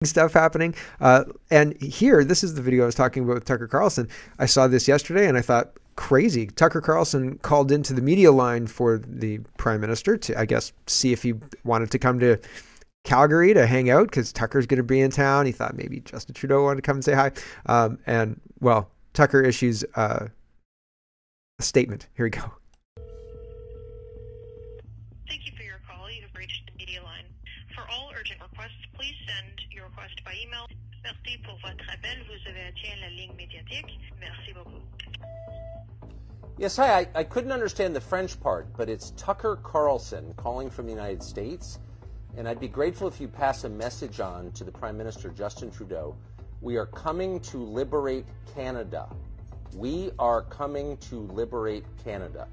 stuff happening. And here, this is the video I was talking about with Tucker Carlson. I saw this yesterday and I thought, crazy. Tucker Carlson called into the media line for the prime minister to, I guess, see if he wanted to come to Calgary to hang out because Tucker's going to be in town. He thought maybe Justin Trudeau wanted to come and say hi. And well, Tucker issues a statement. Here we go. Thank you for your call. You have reached the media line. For all urgent requests, please send your request by email. Merci pour votre appel. Vous avez atteint la ligne médiatique. Merci beaucoup. Yes, hi. I couldn't understand the French part, but it's Tucker Carlson calling from the United States. And I'd be grateful if you pass a message on to the Prime Minister, Justin Trudeau. We are coming to liberate Canada. We are coming to liberate Canada.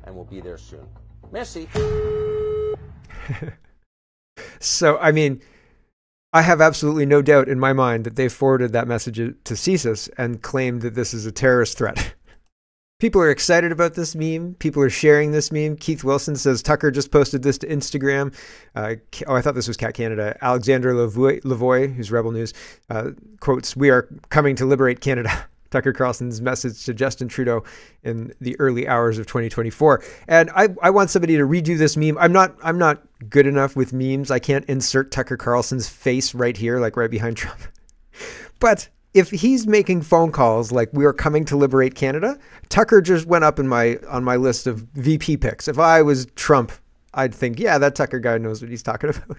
And we'll be there soon. Merci. So, I mean, I have absolutely no doubt in my mind that they forwarded that message to CSIS and claimed that this is a terrorist threat. People are excited about this meme. People are sharing this meme. Keith Wilson says, Tucker just posted this to Instagram. I thought this was Cat Canada. Alexander Lavoie, who's Rebel News, quotes, "We are coming to liberate Canada." Tucker Carlson's message to Justin Trudeau in the early hours of 2024. And I want somebody to redo this meme. I'm not good enough with memes. I can't insert Tucker Carlson's face right here, like right behind Trump. But if he's making phone calls like "we are coming to liberate Canada," Tucker just went up on my list of VP picks. If I was Trump, I'd think, yeah, that Tucker guy knows what he's talking about.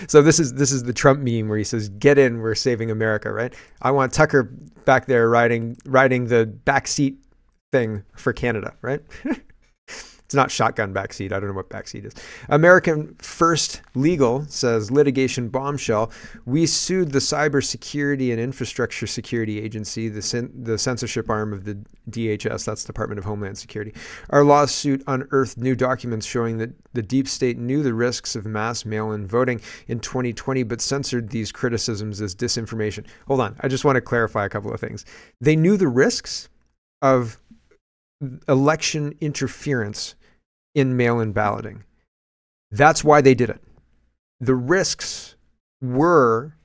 So this is the Trump meme where he says, "Get in, we're saving America," right? I want Tucker back there riding the backseat thing for Canada, right? It's not shotgun backseat. I don't know what backseat is. American First Legal says, litigation bombshell. We sued the Cybersecurity and Infrastructure Security Agency, the censorship arm of the DHS, that's Department of Homeland Security. Our lawsuit unearthed new documents showing that the deep state knew the risks of mass mail-in voting in 2020, but censored these criticisms as disinformation. Hold on. I just want to clarify a couple of things. They knew the risks of election interference in mail-in balloting. That's why they did it. The risks were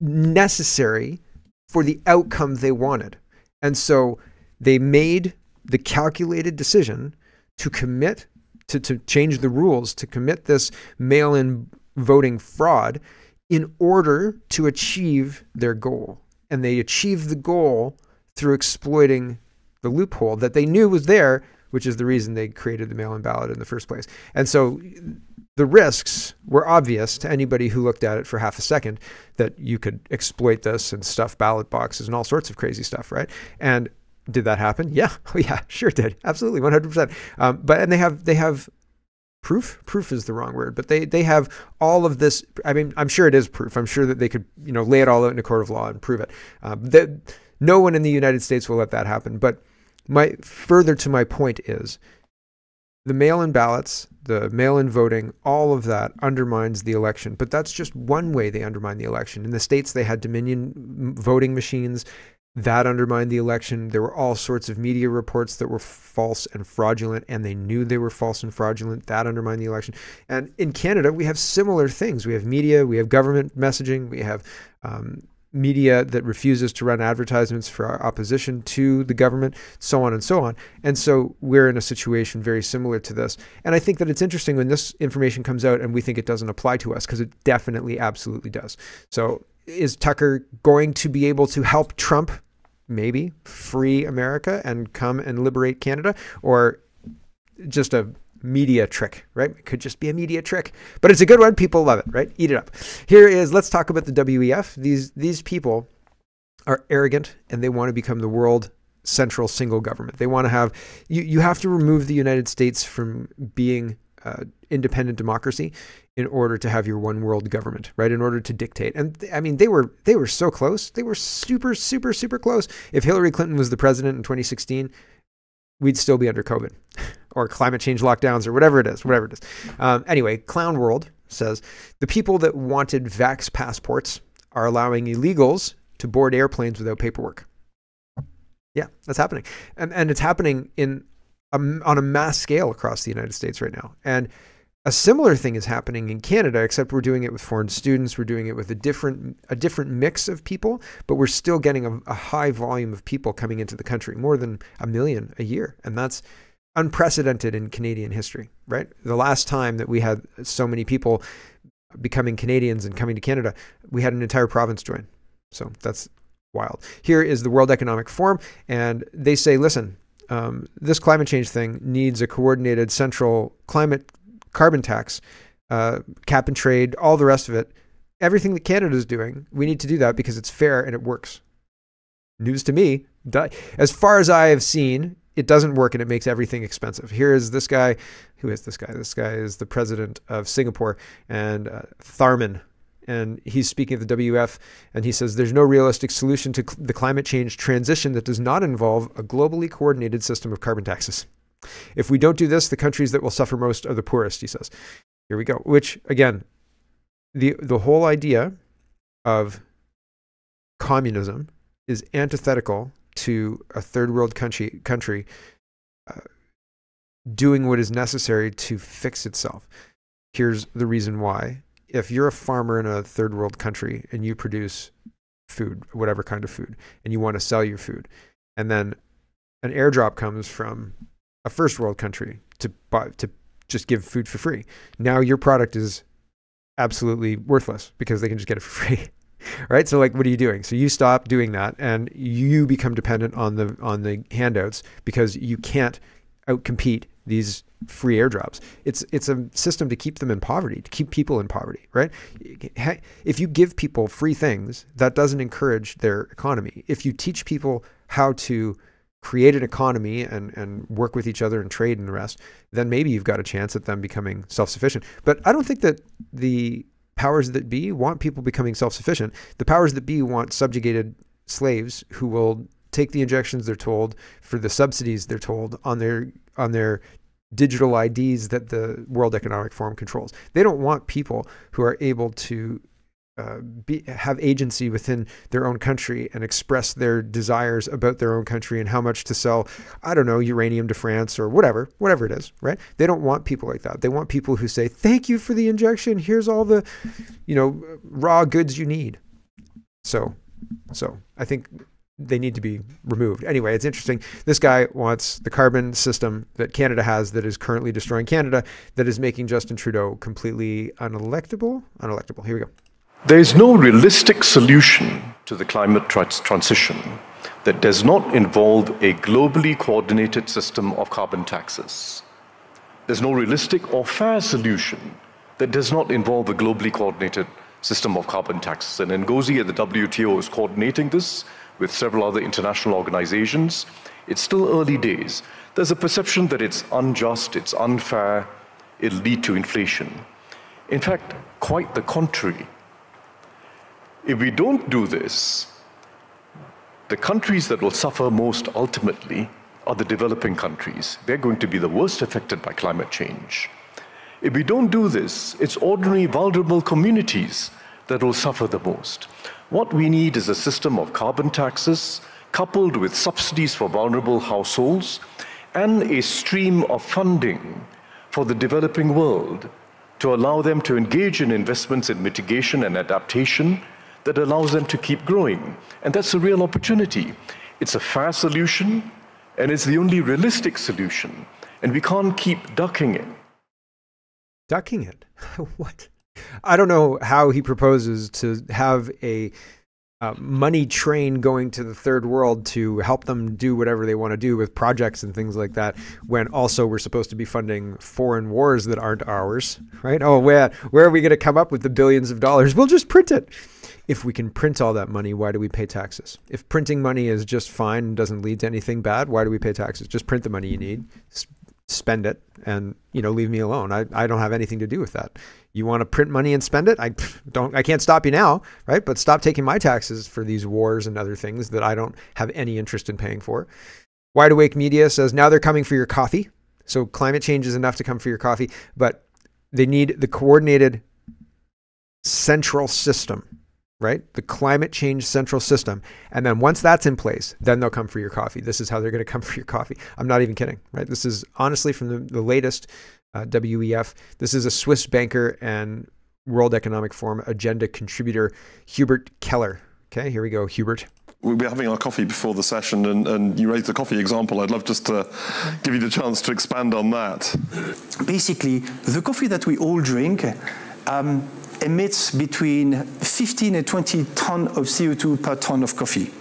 necessary for the outcome they wanted. And so they made the calculated decision to commit, to change the rules, to commit this mail-in voting fraud in order to achieve their goal. And they achieved the goal through exploiting the loophole that they knew was there, which is the reason they created the mail-in ballot in the first place. And so the risks were obvious to anybody who looked at it for half a second, that you could exploit this and stuff ballot boxes and all sorts of crazy stuff, right? And did that happen? Yeah. Oh yeah, sure did. Absolutely, 100%. And they have proof. Proof is the wrong word, but they have all of this. I mean, I'm sure it is proof. I'm sure that they could, lay it all out in a court of law and prove it. No one in the United States will let that happen. But further to my point is, the mail-in ballots, the mail-in voting, all of that undermines the election. But that's just one way they undermine the election. In the States, they had Dominion voting machines. That undermined the election. There were all sorts of media reports that were false and fraudulent, and they knew they were false and fraudulent. That undermined the election. And in Canada, we have similar things. We have media, we have government messaging, we have media that refuses to run advertisements for our opposition to the government, so on and so on. And so we're in a situation very similar to this. And I think that it's interesting when this information comes out and we think it doesn't apply to us, because it definitely, absolutely does. So is Tucker going to be able to help Trump maybe free America and come and liberate Canada, or just a media trick, right? It could just be a media trick, but it's a good one. People love it, right? Eat it up. Let's talk about the WEF. These people are arrogant and they want to become the world central single government. They want to have, you have to remove the United States from being independent democracy in order to have your one world government, right? In order to dictate. And I mean, they were so close. They were super, super, super close. If Hillary Clinton was the president in 2016, we'd still be under COVID or climate change lockdowns or whatever it is. Anyway, Clown World says the people that wanted vax passports are allowing illegals to board airplanes without paperwork. Yeah, that's happening. And it's happening on a mass scale across the United States right now. And A similar thing is happening in Canada, except we're doing it with foreign students. We're doing it with a different mix of people, but we're still getting a high volume of people coming into the country, more than 1 million a year. And that's unprecedented in Canadian history, right? The last time that we had so many people becoming Canadians and coming to Canada, we had an entire province join. So that's wild. Here is the World Economic Forum, and they say, listen, this climate change thing needs a coordinated central carbon tax, cap and trade, all the rest of it. Everything that Canada is doing, we need to do that because it's fair and it works. News to me. As far as I have seen, it doesn't work and it makes everything expensive. Here is this guy. Who is this guy? This guy is the president of Singapore, and Tharman. And he's speaking at the WF, and he says there's no realistic solution to the climate change transition that does not involve a globally coordinated system of carbon taxes. If we don't do this, the countries that will suffer most are the poorest, he says. Here we go. Which, again, the whole idea of communism is antithetical to a third world country doing what is necessary to fix itself. Here's the reason why. If you're a farmer in a third world country and you produce food, whatever kind of food, and you want to sell your food, and then an airdrop comes from a first world country to just give food for free, now your product is absolutely worthless because they can just get it for free. Right? So like, what are you doing? So you stop doing that and you become dependent on the handouts because you can't outcompete these free airdrops. It's a system to keep them in poverty, to keep people in poverty, right? If you give people free things, that doesn't encourage their economy. If you teach people how to create an economy and work with each other and trade and the rest, then maybe you've got a chance at them becoming self-sufficient. But I don't think that the powers that be want people becoming self-sufficient. The powers that be want subjugated slaves who will take the injections they're told for the subsidies they're told on their digital IDs that the World Economic Forum controls. They don't want people who are able to have agency within their own country and express their desires about their own country and how much to sell, I don't know, uranium to France or whatever it is, right? They don't want people like that. They want people who say, thank you for the injection. Here's all the, raw goods you need. So I think they need to be removed. Anyway, it's interesting. This guy wants the carbon system that Canada has that is currently destroying Canada, that is making Justin Trudeau completely unelectable. Here we go. There is no realistic solution to the climate transition that does not involve a globally coordinated system of carbon taxes. There's no realistic or fair solution that does not involve a globally coordinated system of carbon taxes. And Ngozi at the WTO is coordinating this with several other international organizations. It's still early days. There's a perception that it's unjust, it's unfair, it'll lead to inflation. In fact, quite the contrary. If we don't do this, the countries that will suffer most ultimately are the developing countries. They're going to be the worst affected by climate change. If we don't do this, it's ordinary vulnerable communities that will suffer the most. What we need is a system of carbon taxes coupled with subsidies for vulnerable households and a stream of funding for the developing world to allow them to engage in investments in mitigation and adaptation that allows them to keep growing. And that's a real opportunity. It's a fair solution, and it's the only realistic solution. And we can't keep ducking it. Ducking it? What? I don't know how he proposes to have a money train going to the third world to help them do whatever they want to do with projects and things like that, when also we're supposed to be funding foreign wars that aren't ours, right? Oh, where are we going to come up with the billions of dollars? We'll just print it. If we can print all that money, why do we pay taxes? If printing money is just fine and doesn't lead to anything bad, why do we pay taxes? Just print the money you need, spend it, and leave me alone. I don't have anything to do with that. You want to print money and spend it? I can't stop you now, right? But stop taking my taxes for these wars and other things that I don't have any interest in paying for. Wide Awake Media says now they're coming for your coffee. So climate change is enough to come for your coffee, but they need the coordinated central system. Right? The climate change central system. And then once that's in place, then they'll come for your coffee. This is how they're going to come for your coffee. I'm not even kidding, right? This is honestly from the latest WEF. This is a Swiss banker and World Economic Forum agenda contributor, Hubert Keller. Okay, here we go, Hubert. We'll be having our coffee before the session, and you raised the coffee example. I'd love just to give you the chance to expand on that. Basically, the coffee that we all drink emits between 15 and 20 tons of CO2 per ton of coffee.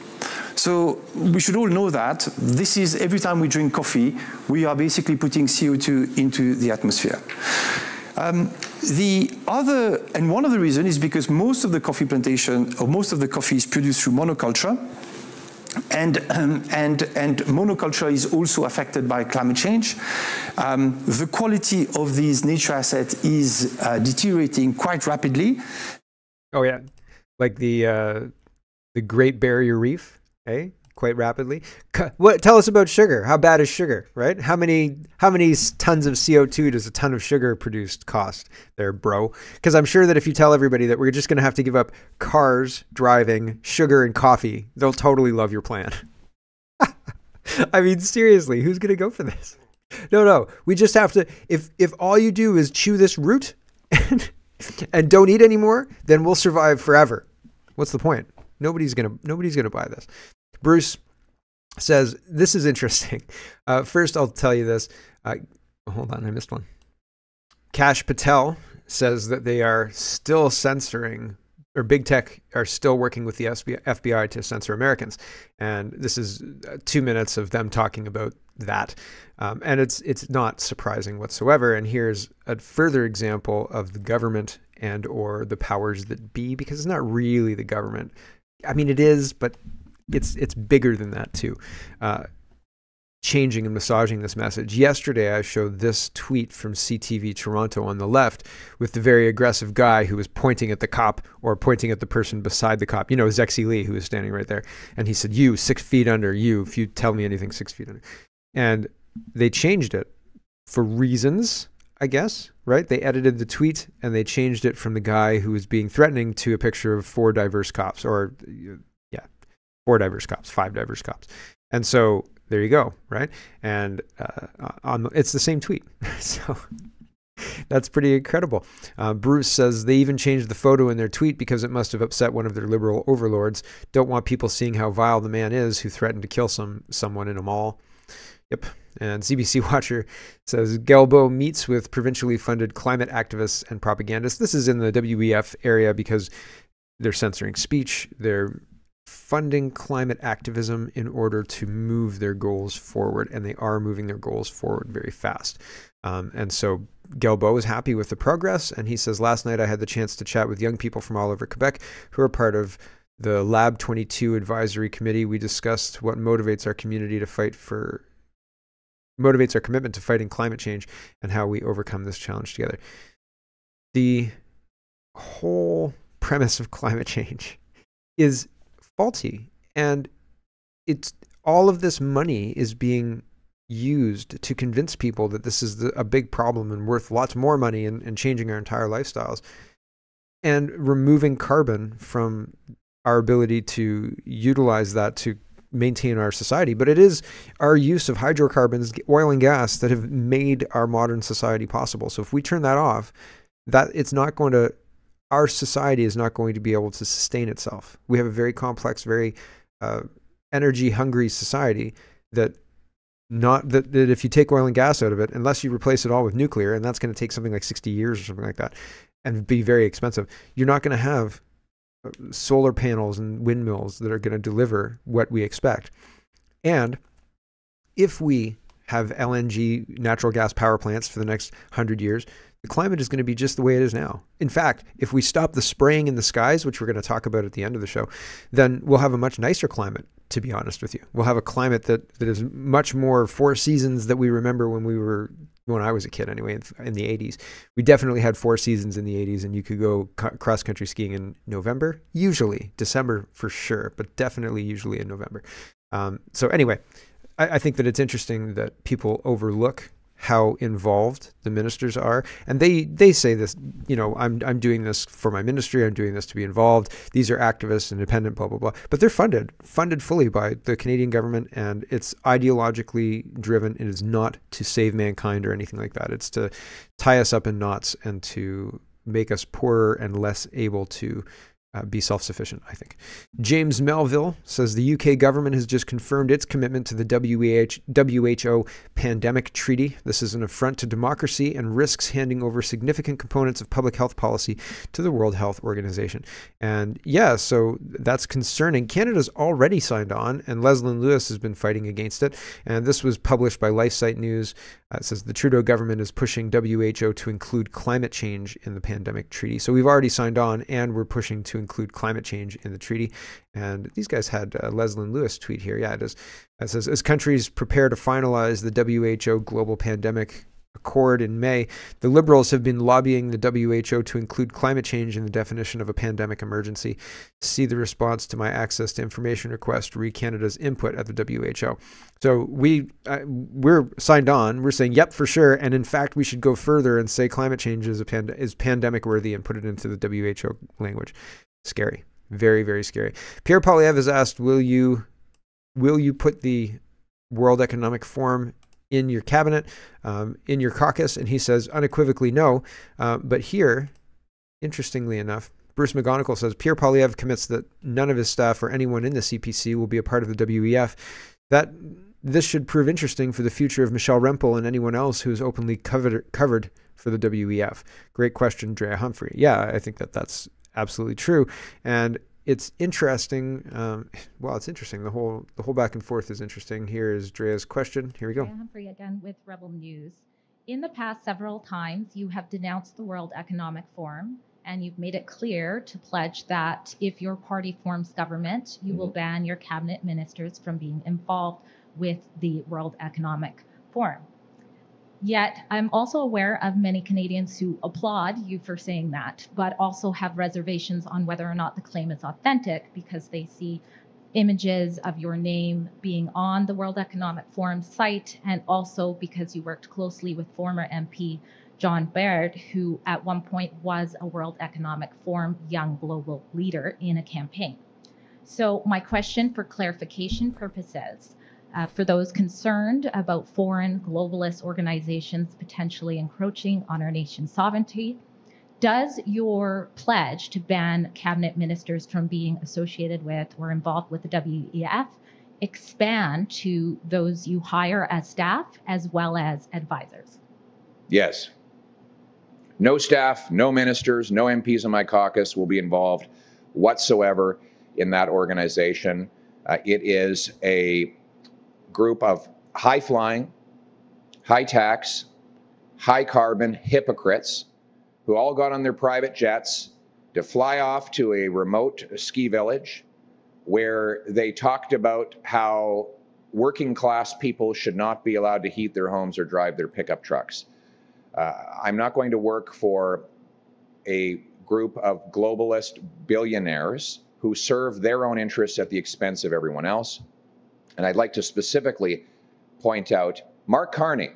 So we should all know that. This is, every time we drink coffee, we are basically putting CO2 into the atmosphere. One of the reasons is because most of the coffee plantation, or most of the coffee is produced through monoculture, and monoculture is also affected by climate change. The quality of these nature assets is deteriorating quite rapidly. Oh yeah, like the Great Barrier Reef, eh? Quite rapidly. What? Tell us about sugar. How bad is sugar, right? How many tons of CO2 does a ton of sugar produced cost there, bro? Because I'm sure that if you tell everybody that we're just going to have to give up cars, driving, sugar, and coffee, they'll totally love your plan. I mean, seriously, who's going to go for this? No. We just have to, if all you do is chew this root and don't eat anymore, then we'll survive forever. What's the point? Nobody's gonna buy this. Bruce says, this is interesting. First, I'll tell you this. Hold on, I missed one. Kash Patel says that they are still censoring, or big tech are still working with the FBI to censor Americans. And this is 2 minutes of them talking about that. And it's not surprising whatsoever. And here's a further example of the government and or the powers that be, because it's not really the government. I mean, it is, but it's bigger than that too. Changing and massaging this message. Yesterday, I showed this tweet from CTV Toronto on the left with the very aggressive guy who was pointing at the cop or pointing at the person beside the cop. You know, Zexi Lee, who was standing right there. And he said, you, 6 feet under, you, if you tell me anything 6 feet under. And they changed it for reasons, I guess, right? They edited the tweet and they changed it from the guy who was being threatening to a picture of 4 diverse cops, or 4 diverse cops, 5 diverse cops. And so there you go, right? And it's the same tweet. So that's pretty incredible. Bruce says they even changed the photo in their tweet because it must have upset one of their liberal overlords. Don't want people seeing how vile the man is who threatened to kill someone in a mall. Yep. And CBC Watcher says Gelbo meets with provincially funded climate activists and propagandists. This is in the WEF area because they're censoring speech. They're funding climate activism in order to move their goals forward, and they are moving their goals forward very fast. And so Gelbo is happy with the progress, and he says, last night I had the chance to chat with young people from all over Quebec who are part of the Lab 22 Advisory Committee. We discussed what motivates our community to motivates our commitment to fighting climate change and how we overcome this challenge together. The whole premise of climate change is faulty, and it's all of this money is being used to convince people that this is a big problem and worth lots more money and changing our entire lifestyles and removing carbon from our ability to utilize that to maintain our society. But it is our use of hydrocarbons, oil and gas, that have made our modern society possible. So if we turn that off, our society is not going to be able to sustain itself. We have a very complex, very energy-hungry society that if you take oil and gas out of it, unless you replace it all with nuclear, and that's going to take something like 60 years or something like that, and be very expensive, you're not going to have solar panels and windmills that are going to deliver what we expect. And if we have LNG, natural gas power plants for the next 100 years, the climate is going to be just the way it is now. In fact, if we stop the spraying in the skies, which we're going to talk about at the end of the show, then we'll have a much nicer climate, to be honest with you. We'll have a climate that is much more 4 seasons that we remember when I was a kid anyway, in the 80s. We definitely had 4 seasons in the 80s, and you could go cross-country skiing in November, usually. December for sure, but definitely usually in November. So anyway, I think that it's interesting that people overlook how involved the ministers are. And they say this, I'm doing this for my ministry, I'm doing this to be involved. These are activists, independent, blah, blah, blah. But they're funded fully by the Canadian government, and it's ideologically driven. It is not to save mankind or anything like that. It's to tie us up in knots and to make us poorer and less able to be self-sufficient, I think. James Melville says the UK government has just confirmed its commitment to the WHO pandemic treaty. This is an affront to democracy and risks handing over significant components of public health policy to the World Health Organization. And yeah, so that's concerning. Canada's already signed on, and Leslyn Lewis has been fighting against it. And this was published by LifeSite News. It says the Trudeau government is pushing WHO to include climate change in the pandemic treaty. So we've already signed on, and we're pushing to include climate change in the treaty. And these guys had Leslyn Lewis tweet here. Yeah, it is. It says, as countries prepare to finalize the WHO Global Pandemic Accord in May, the Liberals have been lobbying the WHO to include climate change in the definition of a pandemic emergency. See the response to my access to information request, re Canada's input at the WHO. So we're signed on. We're saying, yep, for sure. And in fact, we should go further and say climate change is pandemic worthy and put it into the WHO language. Scary. Very, very scary. Pierre Poilievre has asked, will you put the World Economic Forum in your cabinet, in your caucus? And he says unequivocally no. But here, interestingly enough, Bruce McGonigal says Pierre Poilievre commits that none of his staff or anyone in the CPC will be a part of the WEF. This should prove interesting for the future of Michelle Rempel and anyone else who is openly covered for the WEF. Great question, Drea Humphrey. Yeah, I think that's absolutely true. And it's interesting. It's interesting. The whole back and forth is interesting. Here is Drea's question. Here we go. Drea Humphrey again with Rebel News. In the past several times, you have denounced the World Economic Forum, and you've made it clear to pledge that if your party forms government, you will ban your cabinet ministers from being involved with the World Economic Forum. Yet, I'm also aware of many Canadians who applaud you for saying that, but also have reservations on whether or not the claim is authentic because they see images of your name being on the World Economic Forum site, and also because you worked closely with former MP John Baird, who at one point was a World Economic Forum Young Global Leader in a campaign. So my question for clarification purposes, for those concerned about foreign globalist organizations potentially encroaching on our nation's sovereignty, does your pledge to ban cabinet ministers from being associated with or involved with the WEF expand to those you hire as staff as well as advisors? Yes. No staff, no ministers, no MPs in my caucus will be involved whatsoever in that organization. It is a group of high-flying, high-tax, high-carbon hypocrites who all got on their private jets to fly off to a remote ski village where they talked about how working-class people should not be allowed to heat their homes or drive their pickup trucks. I'm not going to work for a group of globalist billionaires who serve their own interests at the expense of everyone else. And I'd like to specifically point out Mark Carney.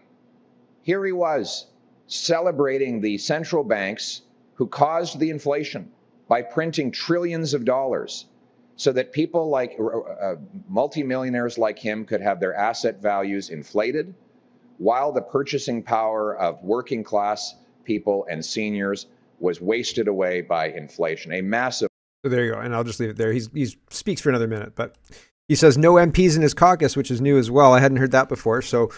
Here he was celebrating the central banks who caused the inflation by printing trillions of dollars so that people like multimillionaires like him could have their asset values inflated, while the purchasing power of working class people and seniors was wasted away by inflation. A massive. So there you go. And I'll just leave it there. He speaks for another minute, but he says no MPs in his caucus, which is new as well. I hadn't heard that before. So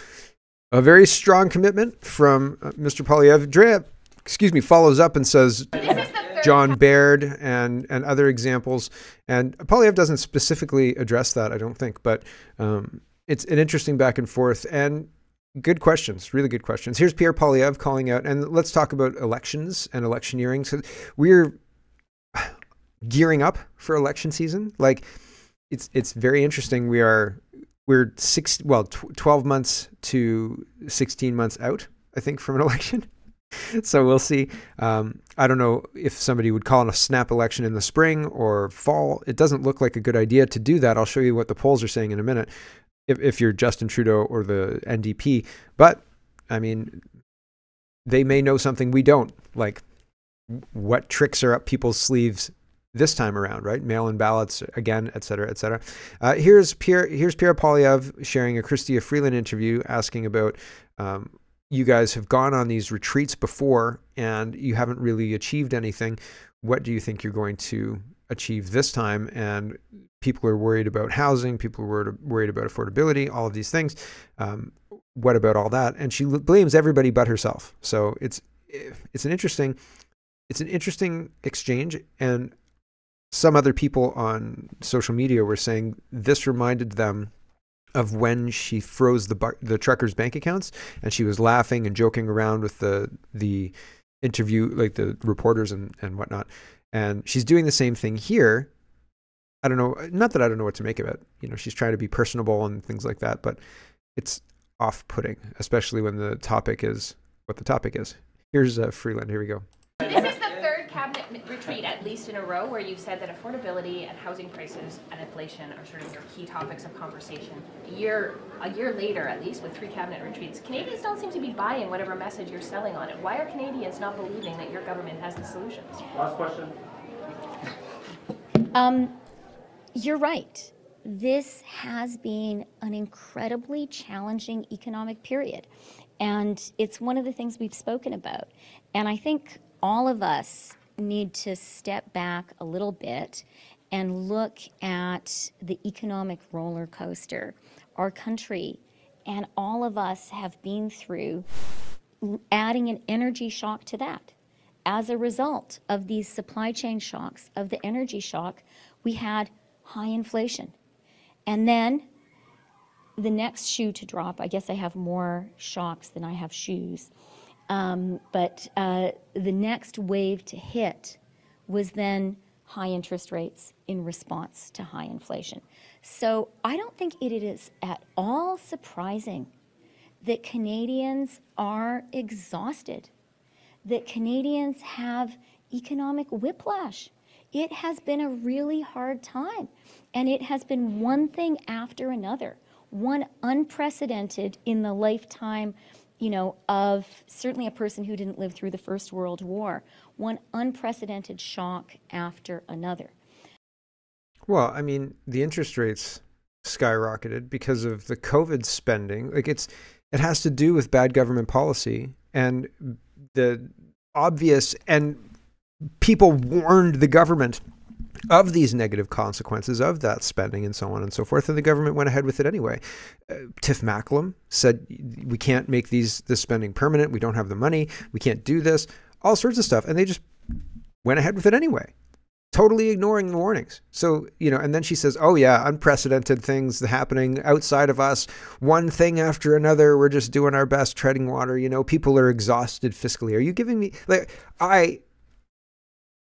a very strong commitment from Mr. Poilievre. Drea, follows up and says John Baird and other examples. And Poilievre doesn't specifically address that, I don't think, but it's an interesting back and forth and good questions, really good questions. Here's Pierre Poilievre calling out, and let's talk about elections and electioneering. So we're gearing up for election season. Like it's very interesting. We're 12 months to 16 months out, I think, from an election. So we'll see. I don't know if somebody would call it a snap election in the spring or fall. It doesn't look like a good idea to do that. I'll show you what the polls are saying in a minute if you're Justin Trudeau or the NDP. But I mean, they may know something we don't, like what tricks are up people's sleeves this time around, right? Mail-in ballots again, et cetera, et cetera. Here's Pierre Poilievre sharing a Chrystia Freeland interview asking about, you guys have gone on these retreats before and you haven't really achieved anything. What do you think you're going to achieve this time? And people are worried about housing. People are worried about affordability, all of these things. What about all that? And she blames everybody but herself. So it's an interesting exchange. And some other people on social media were saying this reminded them of when she froze the truckers' bank accounts, and she was laughing and joking around with the interview, like the reporters and whatnot. And she's doing the same thing here. I don't know, not that I don't know what to make of it. You know, she's trying to be personable and things like that, but it's off-putting, especially when the topic is what the topic is. Here's Freeland. Here we go. This is the third cabinet retreat, at least in a row, where you've said that affordability and housing prices and inflation are sort of your key topics of conversation. A year later, at least, with 3 cabinet retreats, Canadians don't seem to be buying whatever message you're selling on it. Why are Canadians not believing that your government has the solutions? Last question. You're right. This has been an incredibly challenging economic period. And it's one of the things we've spoken about. And I think all of us need to step back a little bit and look at the economic roller coaster our country and all of us have been through, adding an energy shock to that. As a result of these supply chain shocks, of the energy shock, we had high inflation. And then the next shoe to drop, I guess I have more shocks than I have shoes, but the next wave to hit was then high interest rates in response to high inflation. So I don't think it is at all surprising that Canadians are exhausted, that Canadians have economic whiplash. It has been a really hard time, and it has been one thing after another, one unprecedented in the lifetime, you know, of certainly a person who didn't live through the First World War, one unprecedented shock after another. Well, I mean, the interest rates skyrocketed because of the COVID spending. Like it has to do with bad government policy, and the obvious, and people warned the government of these negative consequences of that spending and so on and so forth, and the government went ahead with it anyway. Tiff Macklem said, we can't make this spending permanent, we don't have the money, we can't do this, all sorts of stuff, and they just went ahead with it anyway, totally ignoring the warnings. So, you know, and then she says, oh yeah, unprecedented things happening outside of us, one thing after another, we're just doing our best, treading water, you know, people are exhausted fiscally. Are you giving me, like,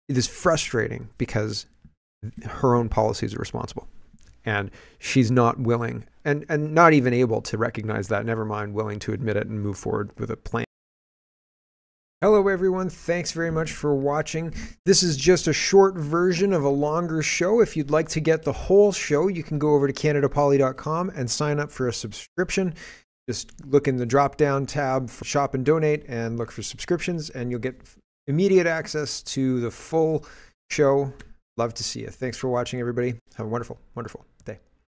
it is frustrating because her own policies are responsible, and she's not willing and not even able to recognize that, never mind willing to admit it and move forward with a plan. Hello everyone, thanks very much for watching. This is just a short version of a longer show. If you'd like to get the whole show, you can go over to canadapoly.com and sign up for a subscription. Just look in the drop-down tab for Shop and Donate and look for subscriptions, and you'll get immediate access to the full show. Love to see you. Thanks for watching, everybody. Have a wonderful, wonderful